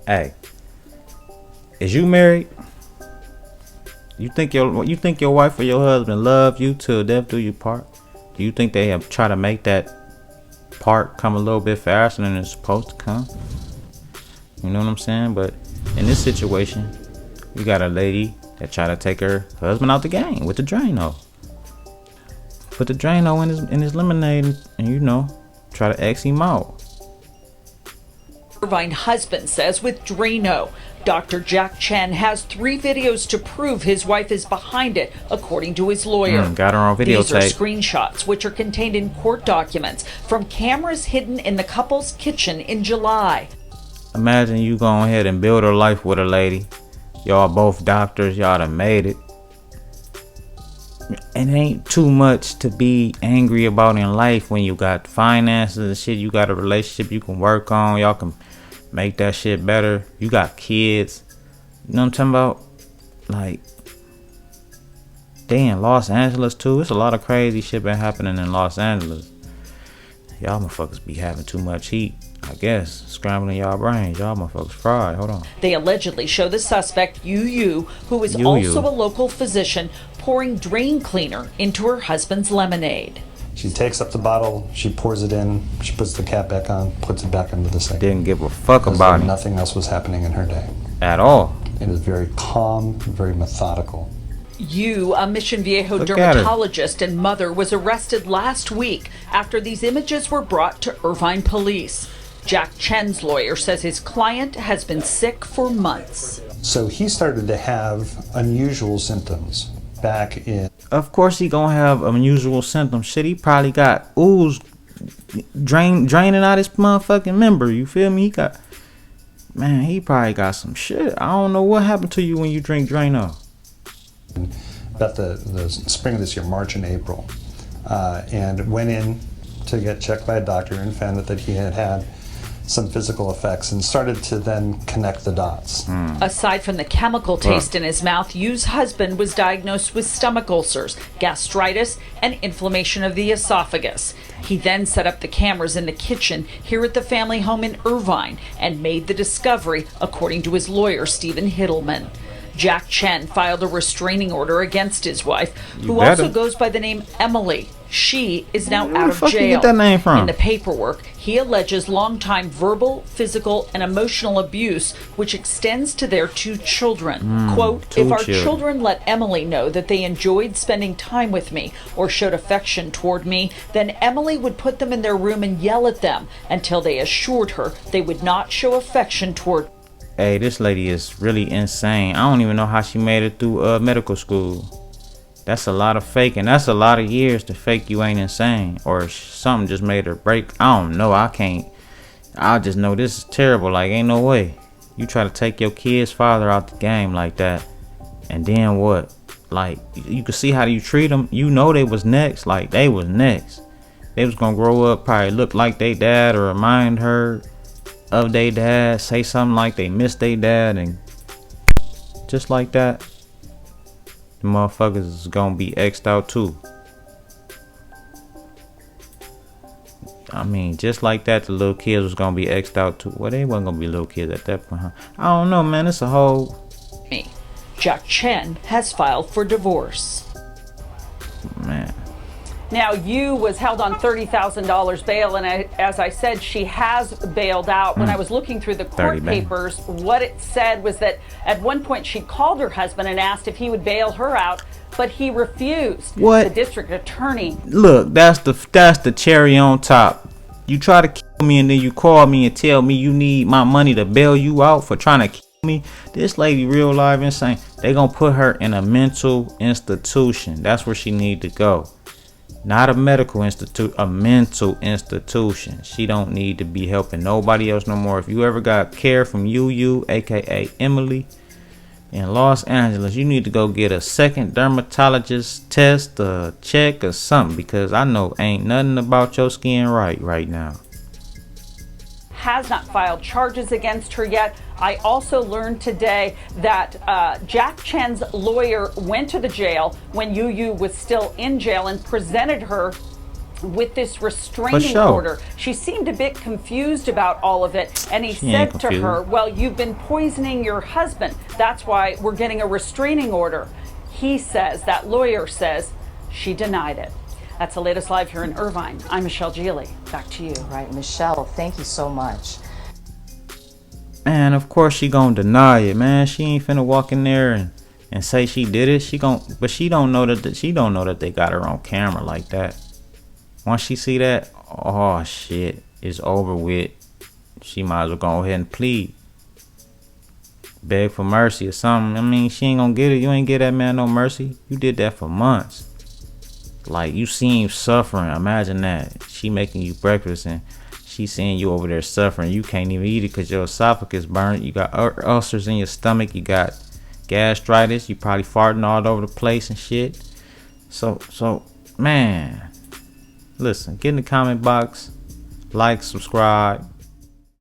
Hey, is you married? You think your wife or your husband love you till death do you part? Do you think they have tried to make that part come a little bit faster than it's supposed to come? You know what I'm saying? But in this situation, you got a lady that tried to take her husband out the game with the Drano. Put the Drano in his lemonade and try to X him out. Irvine husband says with Drano, Dr. Jack Chen has 3 videos to prove his wife is behind it, according to his lawyer. Got her on videotape. These are screenshots, which are contained in court documents from cameras hidden in the couple's kitchen in July. Imagine you go ahead and build a life with a lady. Y'all both doctors. Y'all done made it. It ain't too much to be angry about in life when you got finances and shit. You got a relationship you can work on. Y'all can make that shit better. You got kids. You know what I'm talking about? Like, they in Los Angeles too. It's a lot of crazy shit been happening in Los Angeles. Y'all motherfuckers be having too much heat, I guess. Scrambling y'all brains. Y'all motherfuckers fried. Hold on. They allegedly show the suspect, Yu, who is also a local physician, pouring drain cleaner into her husband's lemonade. She takes up the bottle, she pours it in, she puts the cap back on, puts it back into the sink. Didn't give a fuck about it. Nothing else was happening in her day. At all. It is very calm, very methodical. Yu, a Mission Viejo dermatologist and mother, was arrested last week after these images were brought to Irvine police. Jack Chen's lawyer says his client has been sick for months. So he started to have unusual symptoms back in... Of course he gonna have unusual symptoms. Shit, he probably got ooze draining out his motherfucking member. You feel me? He probably got some shit. I don't know what happened to you when you drink Drano. About the spring of this year, March and April, and went in to get checked by a doctor and found out that he had some physical effects and started to then connect the dots. Aside from the chemical taste in his mouth, Yu's husband was diagnosed with stomach ulcers, gastritis, and inflammation of the esophagus. He then set up the cameras in the kitchen here at the family home in Irvine and made the discovery, according to his lawyer, Stephen Hiddleman. Jack Chen filed a restraining order against his wife, who also goes by the name Emily. She is now out of jail. Where you get that name from? In the paperwork, he alleges longtime verbal, physical, and emotional abuse, which extends to their 2 children. Quote, if our children let Emily know that they enjoyed spending time with me or showed affection toward me, then Emily would put them in their room and yell at them until they assured her they would not show affection toward. Hey, this lady is really insane. I don't even know how she made it through medical school. That's a lot of faking. That's a lot of years to fake you ain't insane. Or something just made her break. I don't know. I can't. I just know this is terrible. Like, ain't no way. You try to take your kid's father out the game like that. And then what? Like, you can see how you treat them. You know they was next. Like, they was next. They was gonna grow up, probably look like they dad or remind her of their dad, say something like they miss their dad, and just like that, the motherfuckers is gonna be X'd out too. I mean, just like that, the little kids was gonna be X'd out too. Well, they wasn't gonna be little kids at that point, huh? I don't know, man. It's a whole... Jack Chen has filed for divorce. Man. Now, Yu was held on $30,000 bail, and as I said, she has bailed out. When I was looking through the court papers, what it said was that at one point she called her husband and asked if he would bail her out, but he refused. What? The district attorney. Look, that's the cherry on top. You try to kill me and then you call me and tell me you need my money to bail you out for trying to kill me. This lady real live insane. They gonna put her in a mental institution. That's where she need to go. Not a medical institute, a mental institution. She don't need to be helping nobody else no more. If you ever got care from Yu, aka Emily, in Los Angeles, you need to go get a second dermatologist test, a check or something, because I know ain't nothing about your skin right now. Has not filed charges against her yet. I also learned today that Jack Chen's lawyer went to the jail when Yu was still in jail and presented her with this restraining order. She seemed a bit confused about all of it, and he said to her, well, you've been poisoning your husband. That's why we're getting a restraining order. He says, that lawyer says, she denied it. That's the latest live here in Irvine. I'm Michelle Geely. Back to you. Right, Michelle, thank you so much. Man, of course she gonna deny it, man. She ain't finna walk in there and say she did it. But she don't know that they got her on camera like that. Once she see that, oh shit, it's over with. She might as well go ahead and plead, beg for mercy or something. I mean, she ain't gonna get it. You ain't get that man no mercy. You did that for months. Like, you see him suffering. Imagine that. She making you breakfast and she seeing you over there suffering. You can't even eat it because your esophagus burned. You got ulcers in your stomach. You got gastritis. You probably farting all over the place and shit. So man, listen, get in the comment box, like, subscribe,